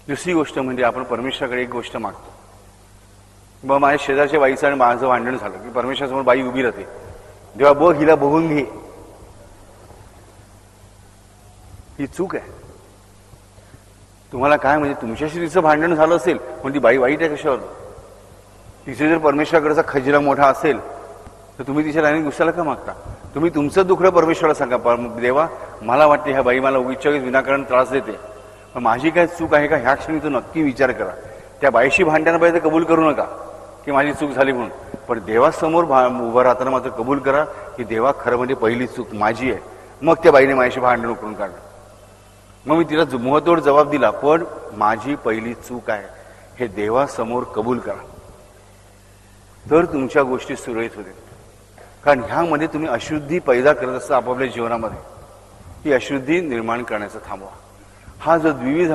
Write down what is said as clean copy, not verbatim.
दुसरी गोष्ट म्हणजे आपण परमेश्वराकडे एक गोष्ट मागतो. मग माझ्या शेजारच्या बाईचं आणि माझं भांडण झालं की परमेश्वरासमोर बाई उभी राहते, देवा बघ हिला बघून घे. ही चूक आहे. तुम्हाला काय म्हणजे तुमच्याशी तिचं भांडण झालं असेल पण ती बाई वाईट आहे कशावर? तिचे जर परमेश्वराकडचा खजिरा मोठा असेल तर तुम्ही तिच्या लाईनीत गुस्साला का मागता? तुम्ही तुमचं दुःख परमेश्वराला सांगा, देवा मला वाटते ह्या बाई मला उगीच विनाकारण त्रास देते, पण माझी काय चूक आहे का ह्या क्षणी तू नक्की विचार करा. त्या बाईशी भांडणाला पाहिजे कबूल करू नका की माझी चूक झाली म्हणून, पण देवासमोर उभं राहताना मात्र कबूल करा की देवा खरं म्हणजे पहिली चूक माझी आहे. मग त्या बाईने माझ्याशी भांडण उकरून काढलं. मग मी तिला मुहतोड जबाब दिला, पण माझी पहिली चूक आहे हे देवासमोर कबूल करा, तर तुमच्या गोष्टी सुरळीत होतील. कारण ह्यामध्ये तुम्ही अशुद्धी पैदा करत असता आपापल्या जीवनामध्ये, ही अशुद्धी निर्माण करण्याचं थांबवा. हा जो द्विविध